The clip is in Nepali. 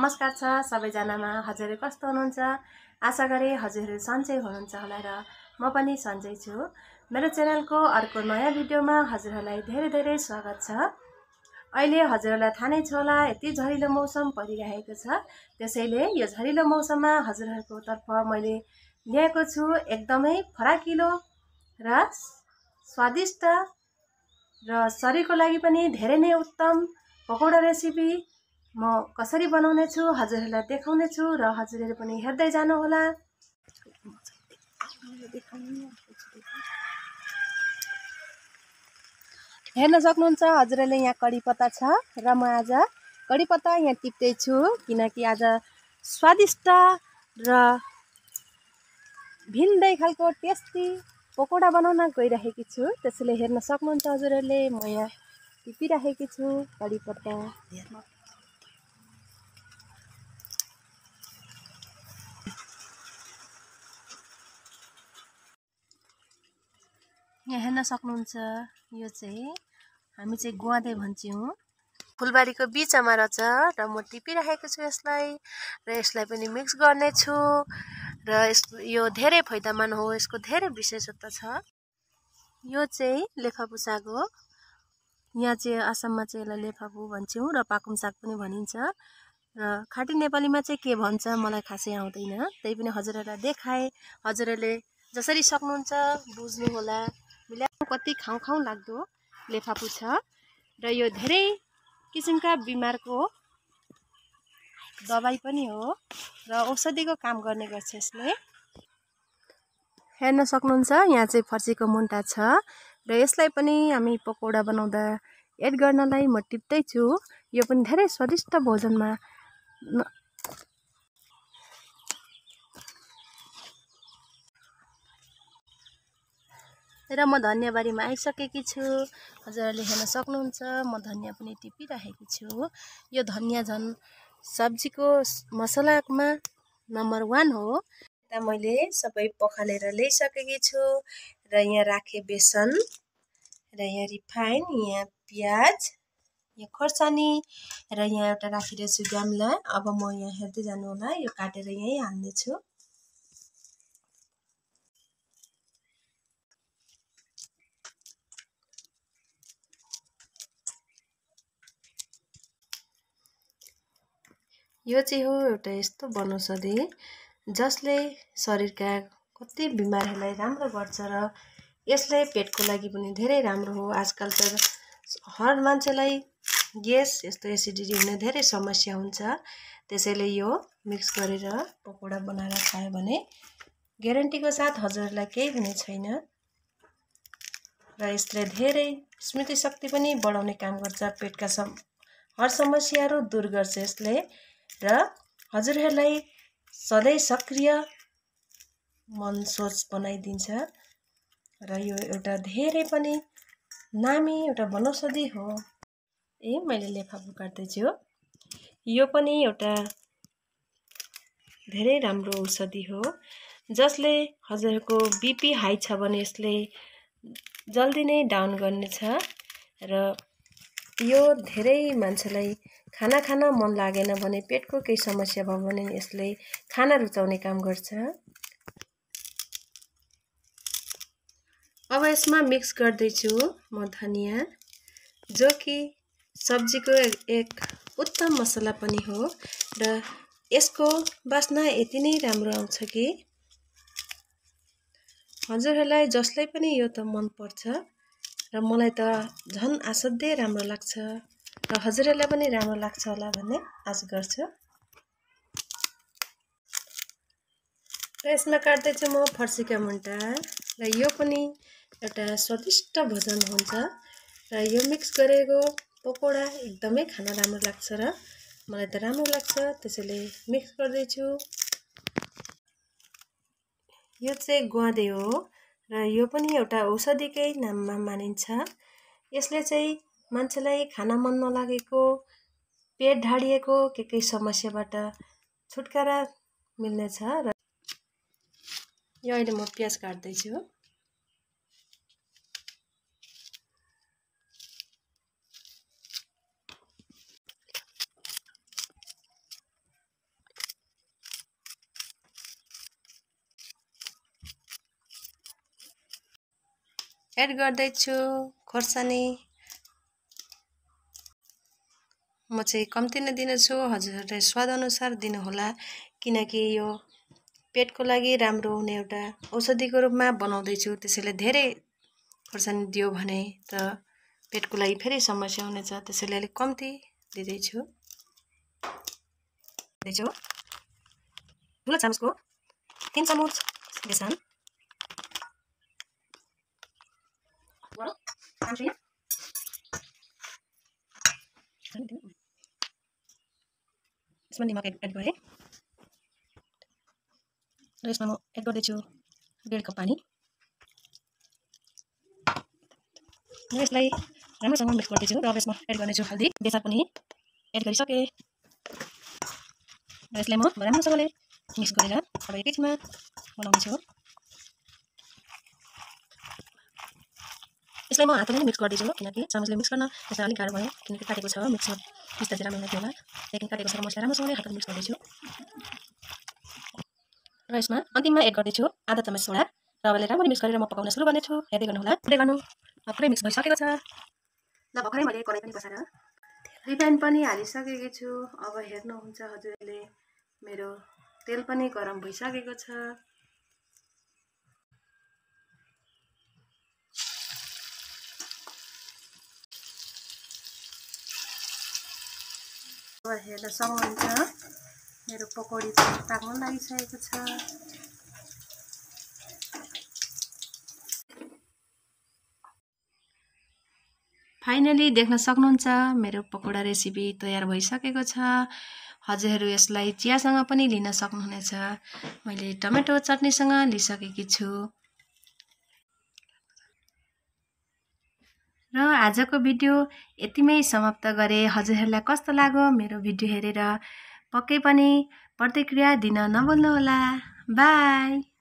नमस्कार छ सबैजनामा। हजुरहरु कस्तो हुनुहुन्छ? आशा गरे हजुरहरु सन्चै हुनुहुन्छ होला र म पनि सन्चै छु। मेरो च्यानलको अर्को नयाँ भिडियोमा हजुरहरुलाई धेरै स्वागत छ। अहिले हजुरहरुलाई थाहा नै छ होला यति झरिलो मौसम परिरहेको छ। त्यसैले यो झरिलो मौसममा हजुरहरुको तर्फ मैले ल्याएको छु एकदमै फराकिलो र स्वादिष्ट र शरीरको लागि पनि धेरै नै उत्तम पकौडा रेसिपी म कसरी बनाउने छु हजुरहरुलाई देखाउने छु र हजुरहरु पनि हेर्दै जानु होला। हेर्न सक्नुहुन्छ हजुरहरुले यहाँ कडी पत्ता छ र म आज कडी पत्ता यहाँ टिप्दै छु किनकि आज स्वादिष्ट र भिन्दै खालको टेस्टी पकौडा बनाउन गइरहेकी छु। त्यसैले हेर्न सक्नुहुन्छ हजुरहरुले म यहाँ टिपिरहेकी छु कडी पत्ता। यहाँ हेर्न सक्नुहुन्छ यो चाहिँ हामी चाहिँ गुवादे भन्छौँ। फुलबारीको बीचमा रहेछ र म टिपिरहेको छु यसलाई र यसलाई पनि मिक्स गर्ने छु र यो धेरै फाइदामान हो। यसको धेरै विशेषता छ। यो चाहिँ लेफापु साग हो। यहाँ चाहिँ आसाममा चाहिँ यसलाई लेफापु भन्छौँ र पाकुम साग पनि भनिन्छ र खाटी नेपालीमा चाहिँ के भन्छ मलाई खासै आउँदैन। त्यही पनि हजुरहरुलाई देखाए हजुरहरुले जसरी सक्नुहुन्छ बुझ्नु होला। मिलाउनु कति खाउँ लाग्दो लेफापु छ र यो धेरै किसिमका बिमारको दबाई पनि हो र औषधिको काम गर्ने गर्छ यसले। हेर्न सक्नुहुन्छ यहाँ चाहिँ फर्सीको मुन्टा छ र यसलाई पनि हामी पकौडा बनाउँदा एड गर्नलाई म टिप्दै छु। यो पनि धेरै स्वादिष्ट भोजनमा र म धनियाँबारीमा आइसकेकी छु। हजुरहरुले हेर्न सक्नुहुन्छ म धनियाँ पनि टिपिरहेकी छु। यो धनियाँ झन् सब्जीको मसलामा नम्बर 1 हो। यता मैले सबै पखालेर ल्याइसकेकी छु र यहाँ राखे बेसन र यहाँ रिफाइन, यहाँ प्याज, यहाँ खोर्सानी र यहाँ एउटा राखिरहेछु गामला। अब म यहाँ हेर्दै जानु होला यो काटेर यही हाल्ने छु। यो चाहिँ हो एउटा यस्तो वनौषधि जसले शरीरका कति बिमारहरूलाई राम्रो गर्छ र यसले पेटको लागि पनि धेरै राम्रो हो। आजकल त हर मान्छेलाई ग्यास यस्तो एसिडिटी हुने धेरै समस्या हुन्छ। त्यसैले यो मिक्स गरेर पकौडा बनाएर खायो भने ग्यारेन्टीको साथ हजुरहरुलाई केही हुने छैन र यसले धेरै स्मृति शक्ति पनि बढाउने काम गर्छ। पेटका हर समस्याहरू दूर गर्छ यसले र हजुरहरुलाई सधैँ सक्रिय मन सोच बनाइदिन्छ र यो एउटा धेरै पनि नामी एउटा वनौषधि हो। मैले लेफापु काट्दैछु। यो पनि एउटा धेरै राम्रो औषधि हो जसले हजुरको बीपी हाई छ भने यसले जल्दी नै डाउन गर्नेछ र यो धेरै मान्छेलाई खाना खान मन लागेन भने पेटको केही समस्या भयो भने यसले खाना रुचाउने काम गर्छ। अब यसमा मिक्स गर्दैछु म धनियाँ जो कि सब्जीको एक उत्तम मसला पनि हो र यसको बास्ना यति नै राम्रो आउँछ कि हजुरहरुलाई जसलाई पनि यो त मन पर्छ र मलाई त झन् असाध्यै राम्रो लाग्छ र हजुरहरुलाई पनि राम्रो लाग्छ होला भन्ने आशा गर्छु। र यसमा काट्दैछु म फर्सीका मुन्टा र यो पनि एउटा स्वादिष्ट भोजन हुन्छ र यो मिक्स गरेको पकौडा एकदमै खान राम्रो लाग्छ र मलाई त राम्रो लाग्छ। त्यसैले मिक्स गर्दैछु। यो चाहिँ गुवादे हो र यो पनि एउटा औषधिकै नाममा मानिन्छ। यसले चाहिँ मान्छेलाई खान मन नलागेको, पेट ढाडिएको के समस्याबाट छुटकारा मिल्नेछ र यो अहिले म प्याज काट्दैछु। एड गर्दैछु खोर्सानी। म चाहिँ कम्ती नै दिनेछु, हजुरहरूले स्वाद अनुसार दिनुहोला, किनकि यो पेटको लागि राम्रो हुने एउटा औषधिको रूपमा बनाउँदैछु। त्यसैले धेरै खोर्सानी दियो भने त पेटको लागि फेरि समस्या हुनेछ, त्यसैले अलिक कम्ती दिँदैछु। ठुलो चामचको 3 चम्मच बेसन, यसमा निमक एड गरेँ र यसमा म एड गर्दैछु 1.5 कप पानी र यसलाई राम्रोसँग मिक्स गर्दैछु। र अब यसमा एड गर्नेछु हल्दी। बेसार पनि एड गरिसकेँ र यसलाई म राम्रोसँगले मिक्स गरेर अब एकैछिनमा बनाउनेछु। यसलाई म हातले नै मिक्स गर्दैछु, किनकि चामचले मिक्स गर्न त्यसलाई अलिक गाह्रो भयो, किनकि काटेको छ मिक्समा पिस्दा चाहिँ राम्रो हुन्थ्यो होला, लेकिन काटेको छ र म यसलाई राम्रोसँगले हातले मिक्स गर्दैछु। र यसमा अन्तिममा एड गर्दैछु आधा चम्मच सोडा र अब राम्ररी मिक्स गरेर म पकाउन सुरु गर्नेछु। हेर्दै गर्नुहोला, हेर्दै गर्नु। पुरै मिक्स भइसकेको छ। ल भर्खरै मैले कराई पनि बसाएर रिफाइन पनि हालिसकेकी छु। अब हेर्नुहुन्छ हजुरहरूले मेरो तेल पनि गरम भइसकेको छ। अब हेर्न सक्नुहुन्छ मेरो पकौडी पनि पाक्न लागिसकेको छ। फाइनली देख्न सक्नुहुन्छ मेरो पकौडा रेसिपी तयार भइसकेको छ। हजुरहरू यसलाई चियासँग पनि लिन सक्नुहुनेछ। मैले टमेटो चटनीसँग लिइसकेकी छु। र आजको भिडियो यतिमै समाप्त गरे। हजुरहरूलाई कस्तो लाग्यो मेरो भिडियो हेरेर पक्कै पनि प्रतिक्रिया दिन नभुल्नुहोला। बाई।